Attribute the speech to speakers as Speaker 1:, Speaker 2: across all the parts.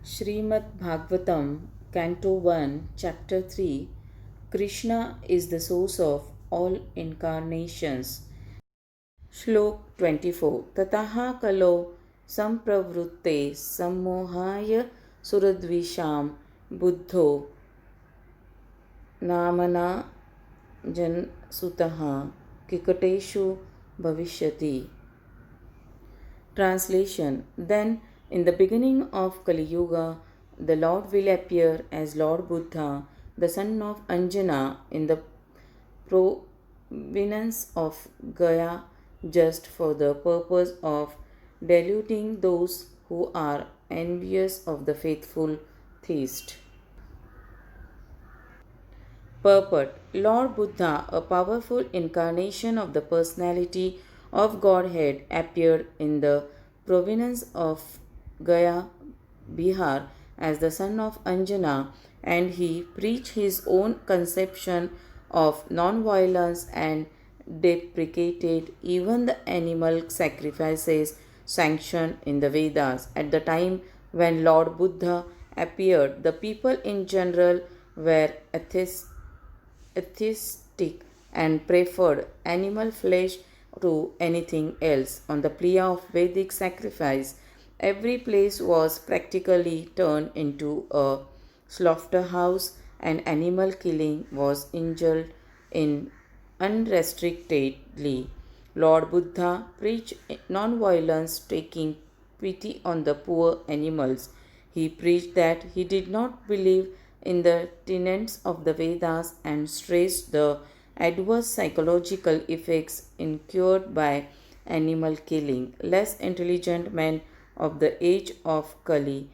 Speaker 1: Srimad Bhagavatam, Canto 1, Chapter 3. Krishna is the source of all incarnations. Shlok 24. Tataha kalo sampravrutte sammohaya suradvisham buddho namana jan sutaha kikateshu bhavishyati. Translation. Then, in the beginning of Kali Yuga, the Lord will appear as Lord Buddha, the son of Anjana, in the province of Gaya, just for the purpose of deluding those who are envious of the faithful theist. Purport. Lord Buddha, a powerful incarnation of the personality of Godhead, appeared in the province of Gaya, Bihar, as the son of Anjana, and he preached his own conception of non-violence and deprecated even the animal sacrifices sanctioned in the Vedas. At the time when Lord Buddha appeared, the people in general were atheistic and preferred animal flesh to anything else. On the plea of Vedic sacrifice, every place was practically turned into a slaughterhouse and animal killing was indulged in unrestrictedly. Lord Buddha preached non-violence, taking pity on the poor animals. He preached that he did not believe in the tenets of the Vedas and stressed the adverse psychological effects incurred by animal killing. Less intelligent men of the age of Kali,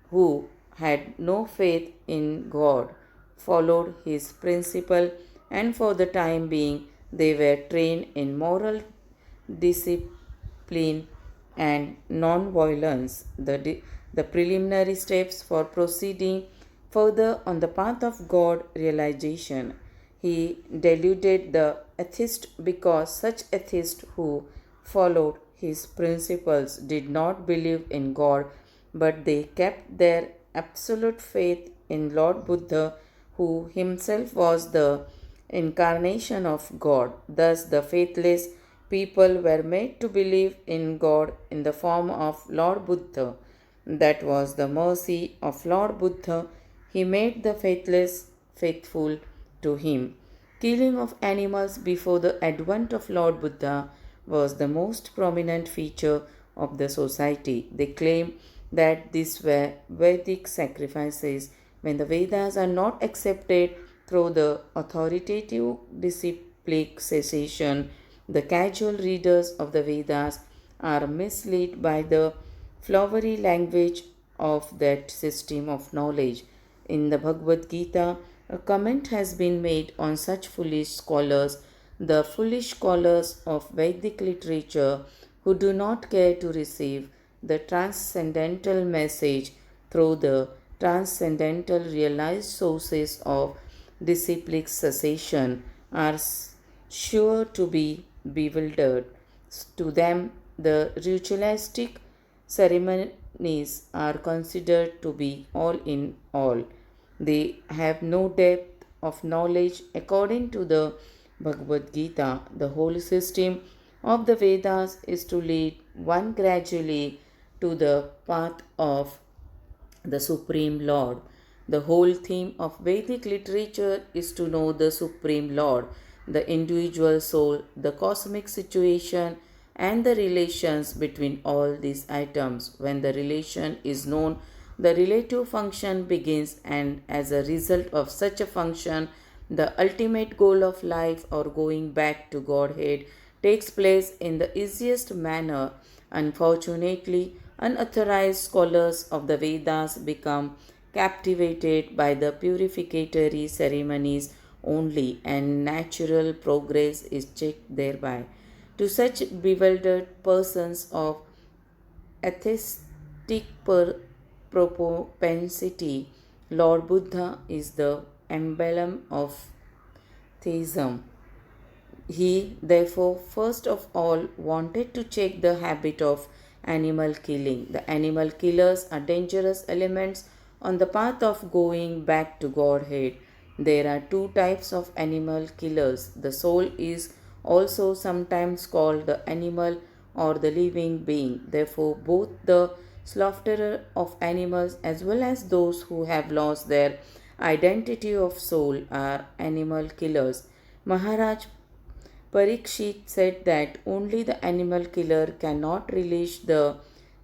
Speaker 1: who had no faith in God, followed his principle, and for the time being they were trained in moral discipline and non-violence, the preliminary steps for proceeding further on the path of God realization. He deluded the atheist because such atheists who followed his principles did not believe in God, but they kept their absolute faith in Lord Buddha, who himself was the incarnation of God. Thus, the faithless people were made to believe in God in the form of Lord Buddha. That was the mercy of Lord Buddha. He made the faithless faithful to him. Killing of animals before the advent of Lord Buddha was the most prominent feature of the society. They claim that these were Vedic sacrifices. When the Vedas are not accepted through the authoritative disciplic cessation, the casual readers of the Vedas are misled by the flowery language of that system of knowledge. In the Bhagavad Gita, a comment has been made on such foolish scholars, the foolish scholars of Vedic literature who do not care to receive the transcendental message through the transcendental realized sources of disciplic cessation are sure to be bewildered. To them, the ritualistic ceremonies are considered to be all in all. They have no depth of knowledge. According to the Bhagavad Gita, the whole system of the Vedas is to lead one gradually to the path of the Supreme Lord. The whole theme of Vedic literature is to know the Supreme Lord, the individual soul, the cosmic situation, and the relations between all these items. When the relation is known, the relative function begins, and as a result of such a function, the ultimate goal of life or going back to Godhead takes place in the easiest manner. Unfortunately, unauthorized scholars of the Vedas become captivated by the purificatory ceremonies only, and natural progress is checked thereby. To such bewildered persons of atheistic propensity, Lord Buddha is the emblem of theism. He, therefore, first of all wanted to check the habit of animal killing. The animal killers are dangerous elements on the path of going back to Godhead. There are two types of animal killers. The soul is also sometimes called the animal or the living being. Therefore, both the slaughterer of animals as well as those who have lost their identity of soul are animal killers. Maharaj Parikshit said that only the animal killer cannot release the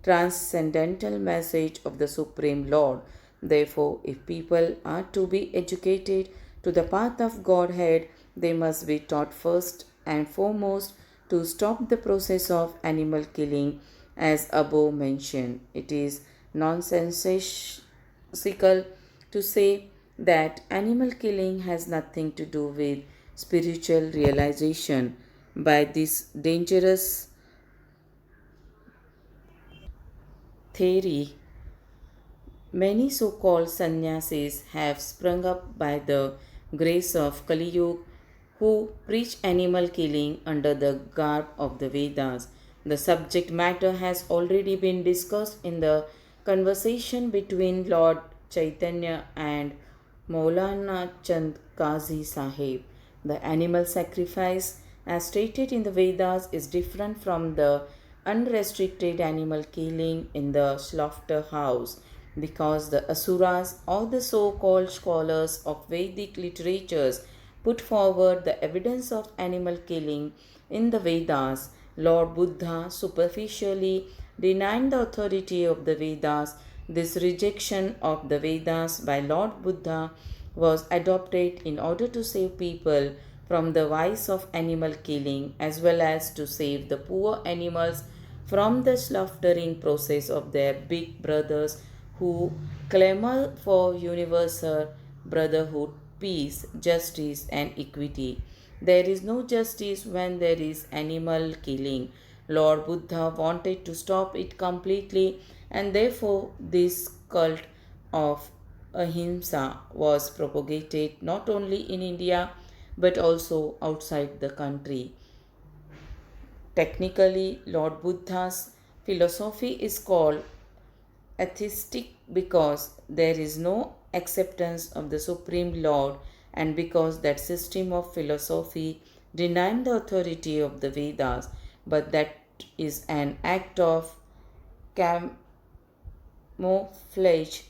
Speaker 1: transcendental message of the Supreme Lord. Therefore, if people are to be educated to the path of Godhead, they must be taught first and foremost to stop the process of animal killing as above mentioned. It is nonsensical to say that animal killing has nothing to do with spiritual realization. By this dangerous theory, many so called sannyasis have sprung up by the grace of Kali Yuga who preach animal killing under the garb of the Vedas. The subject matter has already been discussed in the conversation between Lord Chaitanya and Maulana Chand Qazi Sahib. The animal sacrifice, as stated in the Vedas, is different from the unrestricted animal killing in the slaughterhouse because the asuras or the so called scholars of Vedic literatures put forward the evidence of animal killing in the Vedas. Lord Buddha superficially denying the authority of the Vedas. This rejection of the Vedas by Lord Buddha was adopted in order to save people from the vice of animal killing as well as to save the poor animals from the slaughtering process of their big brothers who clamor for universal brotherhood, peace, justice, and equity. There is no justice when there is animal killing. Lord Buddha wanted to stop it completely, and therefore, this cult of ahimsa was propagated not only in India but also outside the country. Technically, Lord Buddha's philosophy is called atheistic because there is no acceptance of the Supreme Lord and because that system of philosophy denied the authority of the Vedas, but that is an act of camouflage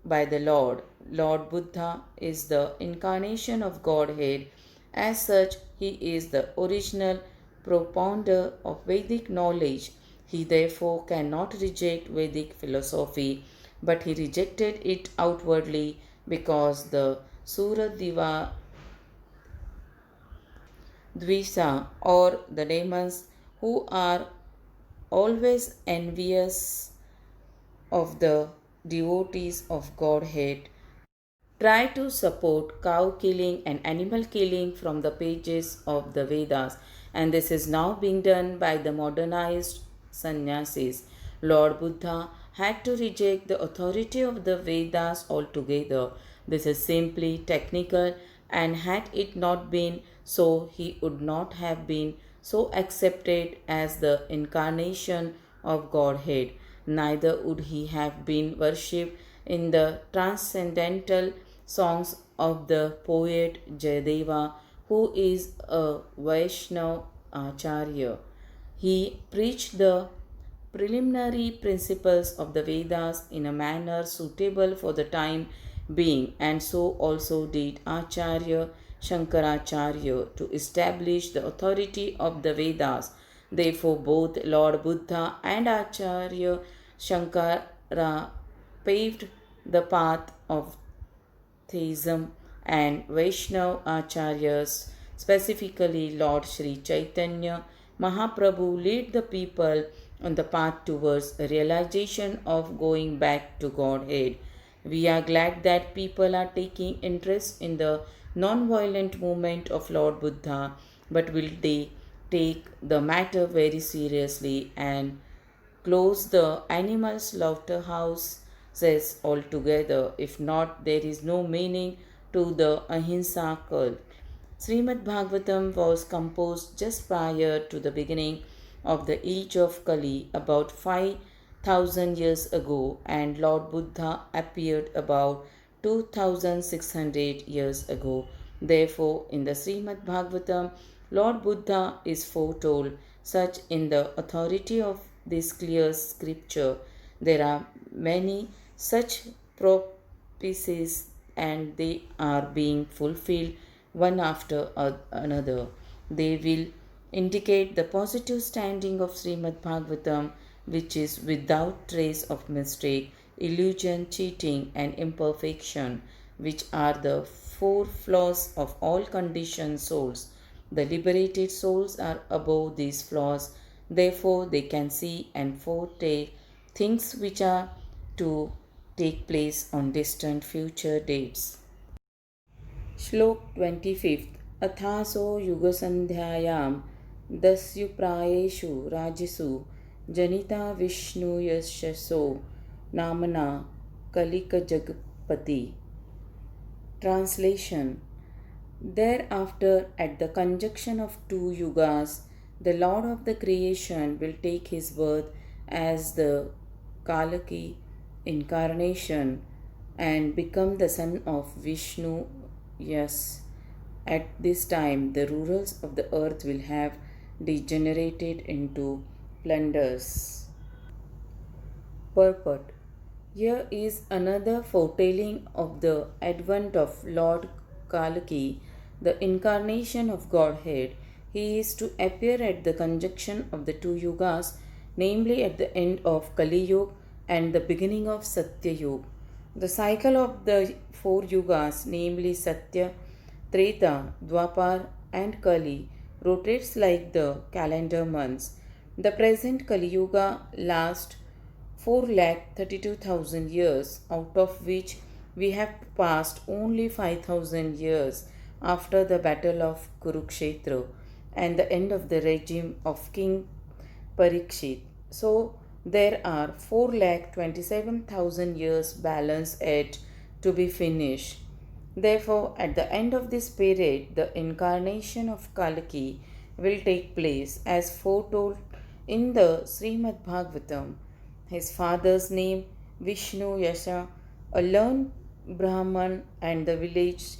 Speaker 1: by the Lord. Lord Buddha is the incarnation of Godhead. As such, he is the original propounder of Vedic knowledge. He therefore cannot reject Vedic philosophy, but he rejected it outwardly because the Suradiva Dvisa or the demons who are always envious of the devotees of Godhead try to support cow killing and animal killing from the pages of the Vedas, and this is now being done by the modernized sannyasis. Lord Buddha had to reject the authority of the Vedas altogether. This is simply technical, and had it not been so, he would not have been so accepted as the incarnation of Godhead. Neither would he have been worshipped in the transcendental songs of the poet Jayadeva, who is a Vaishnava Acharya. He preached the preliminary principles of the Vedas in a manner suitable for the time being, and so also did Acharya Shankaracharya to establish the authority of the Vedas. Therefore, both Lord Buddha and Acharya Shankara paved the path of theism and Vaishnav Acharyas, specifically Lord Sri Chaitanya Mahaprabhu, led the people on the path towards a realization of going back to Godhead. We are glad that people are taking interest in the non-violent movement of Lord Buddha, but will they take the matter very seriously and close the animal slaughterhouses altogether? If not, there is no meaning to the Ahimsa cult. Srimad Bhagavatam was composed just prior to the beginning of the age of Kali about 5,000 years ago, and Lord Buddha appeared about 2600 years ago. Therefore, in the Srimad Bhagavatam, Lord Buddha is foretold such in the authority of this clear scripture. There are many such prophecies and they are being fulfilled one after another. They will indicate the positive standing of Srimad Bhagavatam, which is without trace of mistake, illusion, cheating, and imperfection, which are the four flaws of all conditioned souls. The liberated souls are above these flaws, therefore, they can see and foretell things which are to take place on distant future dates. श्लोक 25 अथासो युगसन्ध्यायां दस्युप्रायेषु राजसु जनिता विष्णुयशसो नामना कलिकजगपति. Translation. Thereafter, at the conjunction of two yugas, the Lord of the creation will take his birth as the Kalaki incarnation and become the son of Vishnu. Yes, at this time the rulers of the earth will have degenerated into plunders. Purport. Here is another foretelling of the advent of Lord Kalaki, the incarnation of Godhead. He is to appear at the conjunction of the two yugas, namely at the end of Kali Yuga and the beginning of Satya Yuga. The cycle of the four yugas, namely Satya, Treta, Dwapar, and Kali, rotates like the calendar months. The present Kali Yuga lasts 4,32,000 years, out of which we have passed only 5,000 years after the battle of Kurukshetra and the end of the regime of King Parikshit. So, there are 4,27,000 years balance yet to be finished. Therefore, at the end of this period, the incarnation of Kalaki will take place as foretold in the Srimad Bhagavatam. His father's name, Vishnu Yasha, a learned Brahman, and the village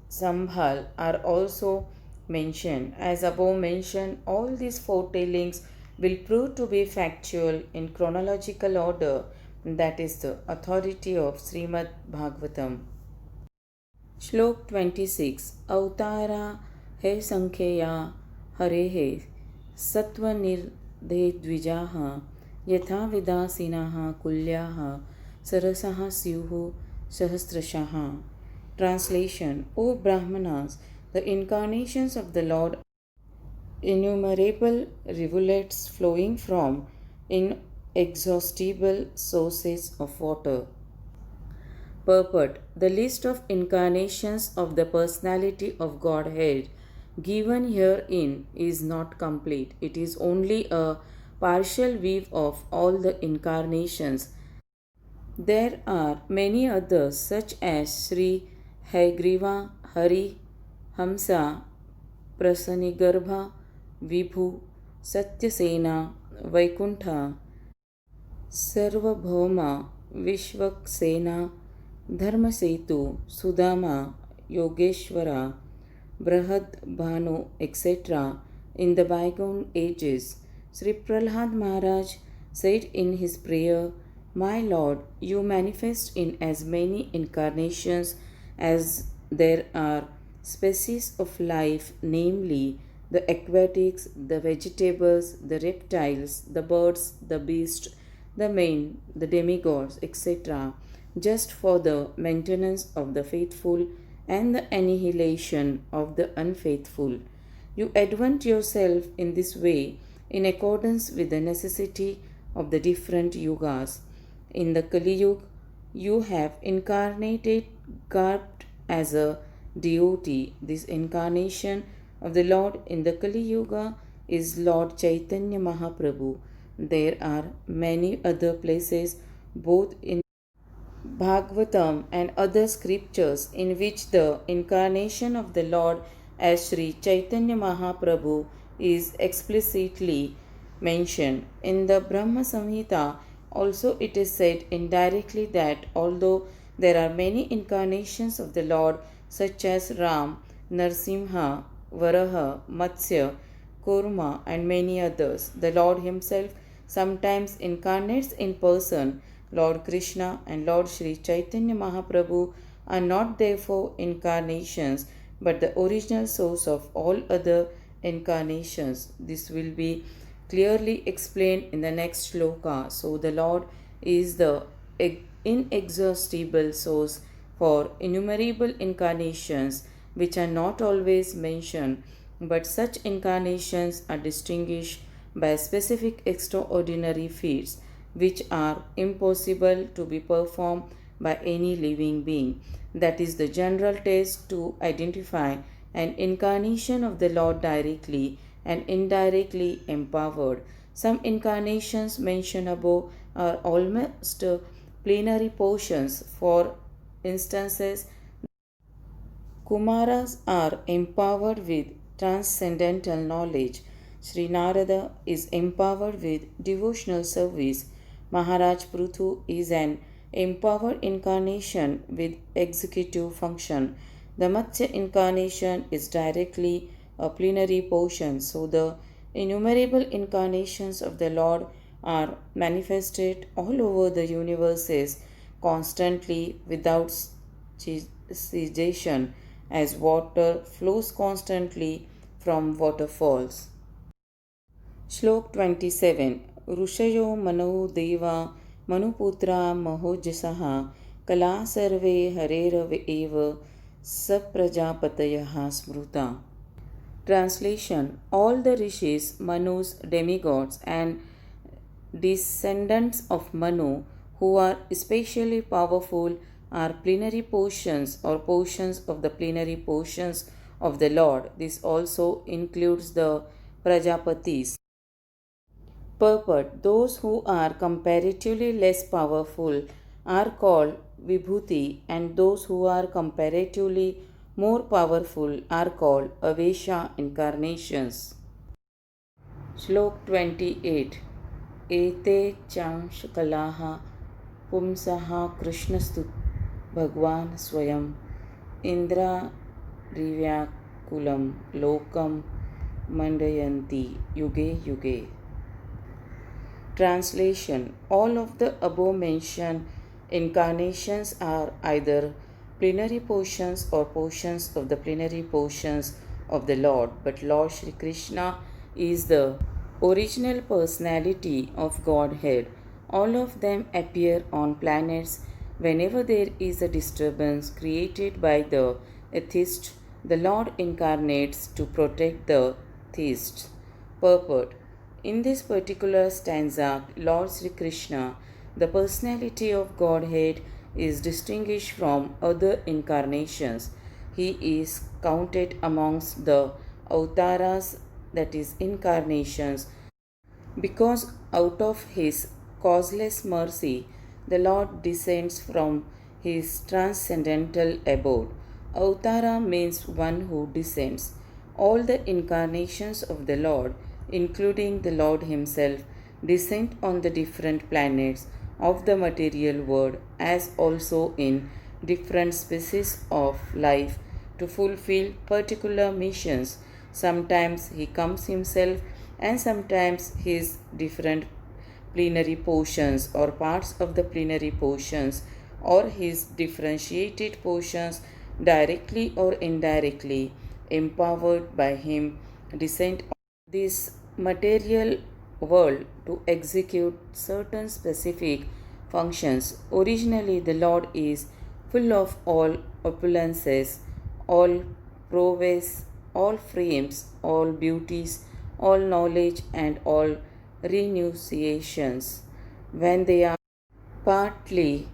Speaker 1: Sambhal are also mentioned. As above mentioned, all these foretellings will prove to be factual in chronological order, that is the authority of Srimad Bhagavatam. Shlok 26 Avtara he Sankheya Harehe Sattva Nirdhe Dvijaha Yatha Vidasinaha Kulyaha Sarasaha Syuhu Sahasrashaha. Translation. O Brahmanas, the incarnations of the Lord, innumerable rivulets flowing from inexhaustible sources of water. Purport. The list of incarnations of the personality of Godhead given herein is not complete. It is only a partial view of all the incarnations. There are many others such as Sri Haigriva, Hari, Hamsa, Prasanigarbha, Vibhu, Satyasena, Vaikuntha, Sarvabhauma, Vishwaksena, Dharmasetu, Sudama, Yogeshwara, Brahad Bhanu, etc. In the bygone ages, Sri Prahlad Maharaj said in his prayer, My Lord, you manifest in as many incarnations as there are species of life, namely the aquatics, the vegetables, the reptiles, the birds, the beasts, the men, the demigods, etc., just for the maintenance of the faithful and the annihilation of the unfaithful. You advent yourself in this way in accordance with the necessity of the different yugas. In the Kali Yuga, you have incarnated garbed as a devotee. This incarnation of the Lord in the Kali Yuga is Lord Chaitanya Mahaprabhu. There are many other places, both in Bhagavatam and other scriptures, in which the incarnation of the Lord as Sri Chaitanya Mahaprabhu is explicitly mentioned. In the Brahma Samhita, also it is said indirectly that although there are many incarnations of the Lord, such as Ram, Narsimha, Varaha, Matsya, Kurma, and many others, the Lord Himself sometimes incarnates in person. Lord Krishna and Lord Sri Chaitanya Mahaprabhu are not therefore incarnations but the original source of all other incarnations. This will be clearly explained in the next shloka. So, the Lord is the inexhaustible source for innumerable incarnations which are not always mentioned, but such incarnations are distinguished by specific extraordinary feats which are impossible to be performed by any living being. That is the general test to identify an incarnation of the Lord directly and indirectly empowered. Some incarnations mentioned above are almost plenary portions. For instances, Kumaras are empowered with transcendental knowledge. Sri Narada is empowered with devotional service. Maharaj Prithu is an empowered incarnation with executive function. The Matsya incarnation is directly a plenary portion. So the innumerable incarnations of the Lord are manifested all over the universes constantly without cessation as water flows constantly from waterfalls. Shlok 27 Rushayo Mano Deva Manuputra Mahojasaha Kala Sarve Harerav Eva Saprajapatayaha Smruta. Translation: all the rishis, Manus, demigods, and descendants of Manu who are especially powerful are plenary portions or portions of the plenary portions of the Lord. This also includes the Prajapatis. Purport: those who are comparatively less powerful are called Vibhuti, and those who are comparatively more powerful are called Avesha incarnations. Shlok 28 Ete Chanshkalaha Pumsaha Krishnastu Bhagwan Swayam Indra Rivyakulam Lokam Mandayanti Yuge Yuge. Translation: all of the above mentioned incarnations are either plenary portions or portions of the plenary portions of the Lord, but Lord Shri Krishna is the original personality of Godhead. All of them appear on planets whenever there is a disturbance created by the atheist. The Lord incarnates to protect the theists. Purport: in this particular stanza, Lord Sri Krishna, the personality of Godhead, is distinguished from other incarnations. He is counted amongst the avatars, that is, incarnations, because out of his causeless mercy, the Lord descends from his transcendental abode. Avatara means one who descends. All the incarnations of the Lord, including the Lord Himself, descend on the different planets of the material world as also in different species of life to fulfill particular missions. Sometimes He comes Himself and sometimes His different plenary portions or parts of the plenary portions or His differentiated portions directly or indirectly empowered by Him descend on this material world to execute certain specific functions. Originally, the Lord is full of all opulences, all prowess, all frames, all beauties, all knowledge, and all renunciations. When they are partly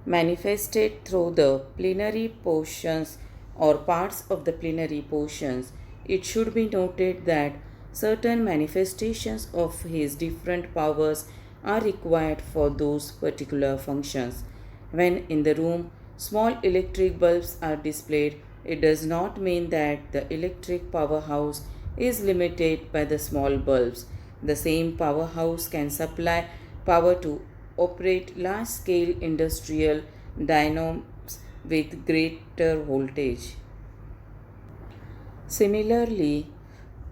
Speaker 1: manifested through the plenary portions or parts of the plenary portions, it should be noted that certain manifestations of his different powers are required for those particular functions. When in the room small electric bulbs are displayed, it does not mean that the electric powerhouse is limited by the small bulbs. The same powerhouse can supply power to operate large scale industrial dynamos with greater voltage. Similarly,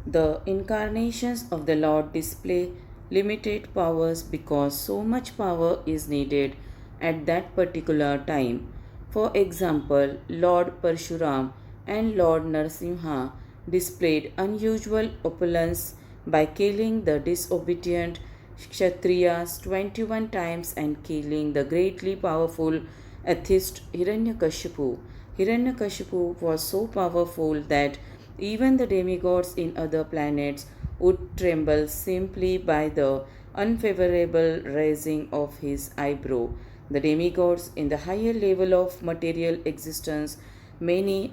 Speaker 1: the incarnations of the Lord display limited powers because so much power is needed at that particular time. For example, Lord Parshuram and Lord Narsimha displayed unusual opulence by killing the disobedient Kshatriyas 21 times and killing the greatly powerful atheist Hiranyakashipu. Hiranyakashipu was so powerful that even the demigods in other planets would tremble simply by the unfavorable raising of his eyebrow. The demigods in the higher level of material existence many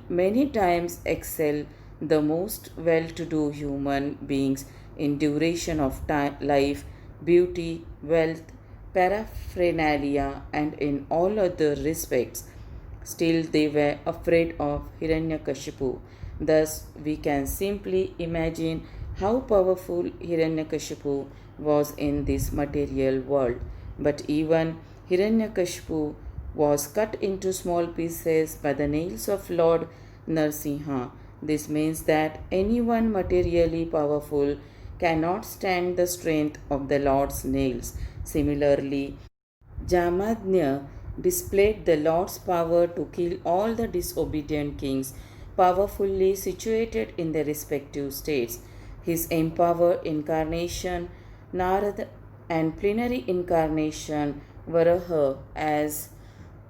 Speaker 1: times excel the most well to do human beings in duration of time, life, beauty, wealth, paraphernalia, and in all other respects. Still, they were afraid of Hiranyakashipu. Thus, we can simply imagine how powerful Hiranyakashipu was in this material world. But even Hiranyakashipu was cut into small pieces by the nails of Lord Narsimha. This means that anyone materially powerful cannot stand the strength of the Lord's nails. Similarly, Jamadnya displayed the Lord's power to kill all the disobedient kings powerfully situated in their respective states. His empowered incarnation, Narad, and plenary incarnation, Varaha, as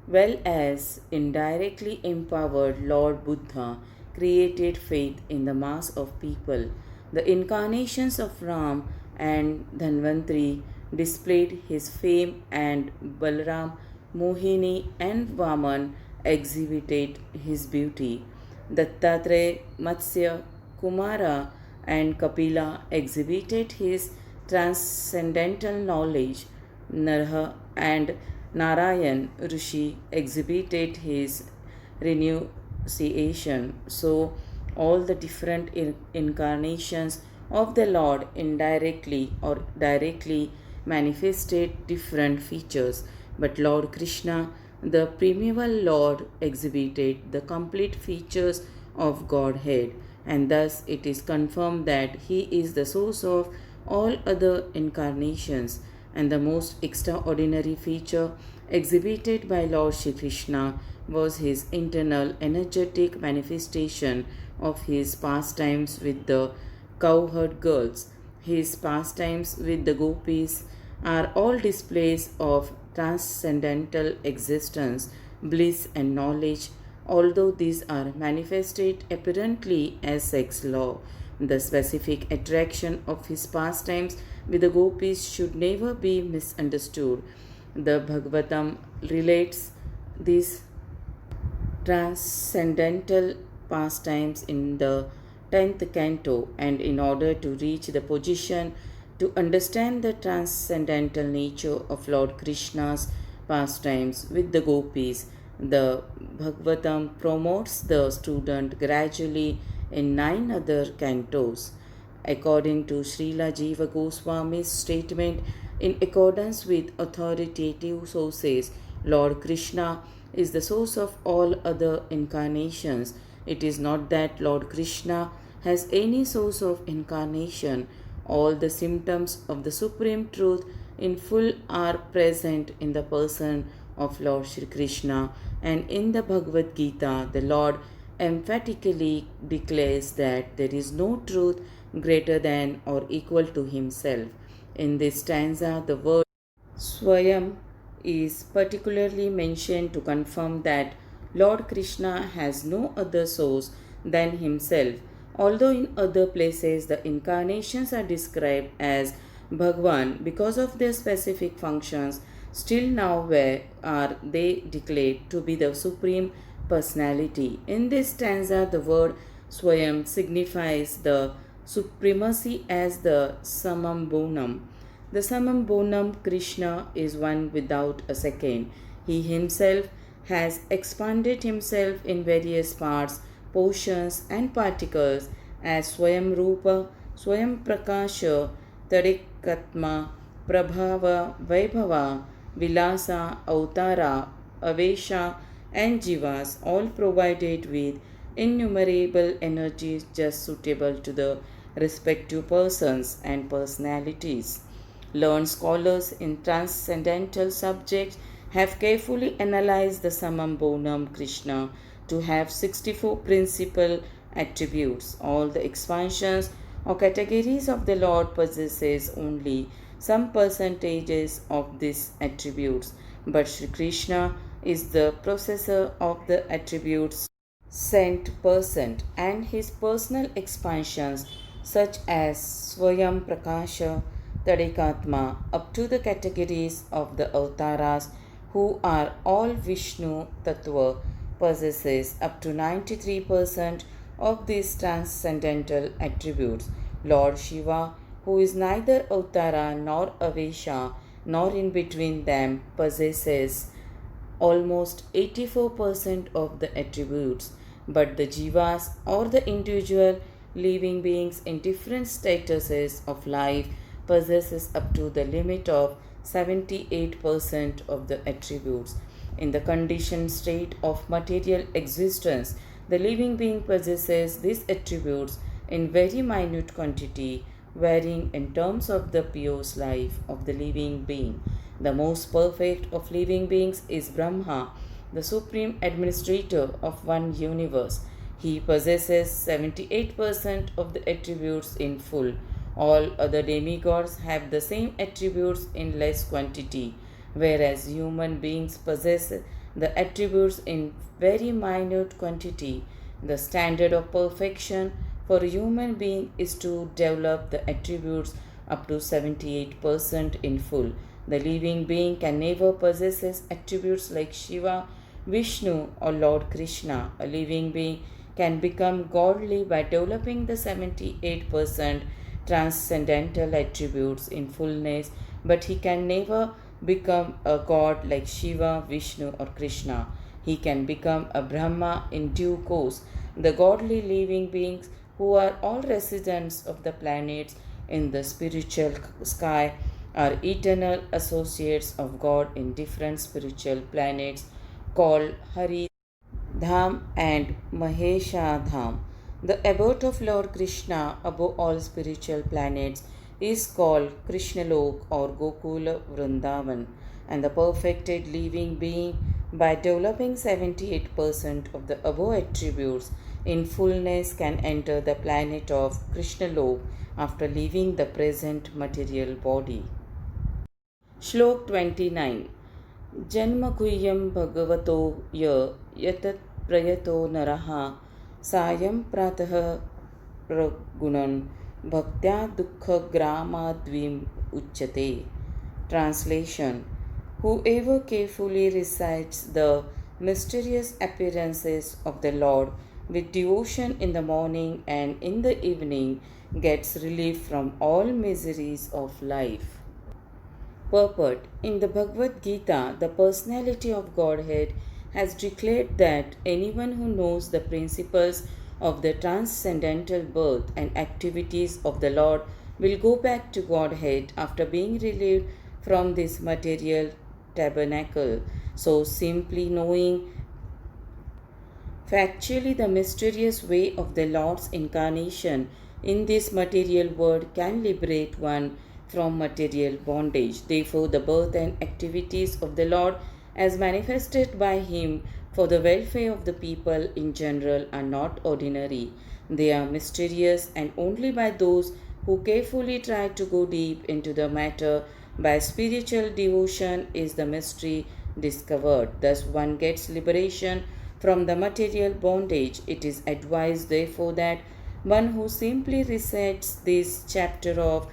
Speaker 1: well as indirectly empowered Lord Buddha, created faith in the mass of people. The incarnations of Ram and Dhanvantri displayed his fame, and Balaram, Mohini, and Vaman exhibited his beauty. Dattatreya, Matsya, Kumara, and Kapila exhibited his transcendental knowledge. Narha and Narayan Rishi exhibited his renunciation. So, all the different incarnations of the Lord indirectly or directly manifested different features, but Lord Krishna, the primeval Lord, exhibited the complete features of Godhead, and thus it is confirmed that He is the source of all other incarnations. And the most extraordinary feature exhibited by Lord Shri Krishna was his internal energetic manifestation of his pastimes with the cowherd girls. His pastimes with the gopis are all displays of transcendental existence, bliss, and knowledge, although these are manifested apparently as sex law. The specific attraction of his pastimes with the gopis should never be misunderstood. The Bhagavatam relates these transcendental pastimes in the 10th canto, and in order to reach the position to understand the transcendental nature of Lord Krishna's pastimes with the gopis, the Bhagavatam promotes the student gradually in 9 other cantos. According to Srila Jiva Goswami's statement, in accordance with authoritative sources, Lord Krishna is the source of all other incarnations. It is not that Lord Krishna has any source of incarnation. All the symptoms of the Supreme Truth in full are present in the person of Lord Shri Krishna, and in the Bhagavad Gita, the Lord emphatically declares that there is no truth greater than or equal to himself. In this stanza, the word Swayam is particularly mentioned to confirm that Lord Krishna has no other source than himself. Although in other places the incarnations are described as Bhagwan because of their specific functions, still now where are they declared to be the Supreme Personality. In this stanza, the word Swayam signifies the supremacy as the Samam Bonam. The Samam Bonam Krishna is one without a second. He himself has expanded himself in various parts, portions, and particles as Swayam Rupa, Swayam Prakasha, Tadikatma, Prabhava, Vaibhava, Vilasa, Avatara, Avesha, and Jivas, all provided with innumerable energies just suitable to the respective persons and personalities. Learned scholars in transcendental subjects have carefully analyzed the Samam Bonam Krishna to have 64 principal attributes. All the expansions or categories of the Lord possesses only some percentages of these attributes, but Sri Krishna is the possessor of the attributes cent percent, and his personal expansions such as Swayam Prakasha, Tadikatma, up to the categories of the Avtaras who are all Vishnu Tattva, possesses up to 93% of these transcendental attributes. Lord Shiva, who is neither Avtara nor Avesha nor in between them, possesses almost 84% of the attributes, but the jivas or the individual living beings in different statuses of life possesses up to the limit of 78% of the attributes. In the conditioned state of material existence, the living being possesses these attributes in very minute quantity, varying in terms of the pure life of the living being. The most perfect of living beings is Brahma, the supreme administrator of one universe. He possesses 78% of the attributes in full. All other demigods have the same attributes in less quantity, whereas human beings possess the attributes in very minute quantity. The standard of perfection for a human being is to develop the attributes up to 78% in full. The living being can never possess attributes like Shiva, Vishnu, or Lord Krishna. A living being can become godly by developing the 78% transcendental attributes in fullness, but he can never become a god like Shiva, Vishnu, or Krishna. He can become a Brahma in due course. The godly living beings who are all residents of the planets in the spiritual sky are eternal associates of God in different spiritual planets called Hari Dham and Mahesha Dham. The abode of Lord Krishna above all spiritual planets is called Krishnalok or Gokula Vrindavan, and the perfected living being, by developing 78% of the above attributes in fullness, can enter the planet of Krishnalok after leaving the present material body. Shlok 29. जन्मगुह्यं भगवतो यतत् प्रयतो नरः सायं प्रातः प्रगुणं भक्त्या दुःखग्रामाद्विम उच्यते. Translation. Whoever carefully recites the mysterious appearances of the Lord with devotion in the morning and in the evening gets relief from all miseries of life. Purport. In the Bhagavad Gita, the personality of Godhead has declared that anyone who knows the principles of the transcendental birth and activities of the Lord will go back to Godhead after being relieved from this material tabernacle. So, simply knowing factually the mysterious way of the Lord's incarnation in this material world can liberate one from material bondage. Therefore, the birth and activities of the Lord, as manifested by Him for the welfare of the people in general, are not ordinary. They are mysterious, and only by those who carefully try to go deep into the matter by spiritual devotion is the mystery discovered. Thus, one gets liberation from the material bondage. It is advised, therefore, that one who simply recites this chapter of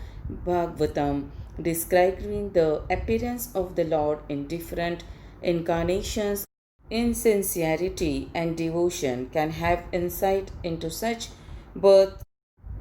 Speaker 1: Bhagavatam describing the appearance of the Lord in different incarnations in sincerity and devotion can have insight into such birth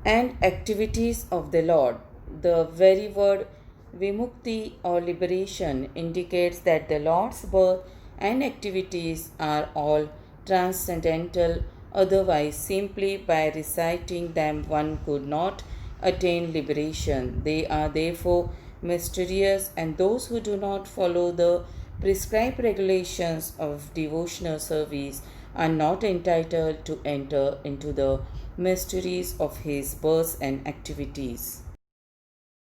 Speaker 1: and activities of the Lord. The very word Vimukti or liberation indicates that the Lord's birth and activities are all transcendental, otherwise, simply by reciting them, one could not attain liberation. They are therefore mysterious, and those who do not follow the prescribed regulations of devotional service are not entitled to enter into the mysteries of his birth and activities.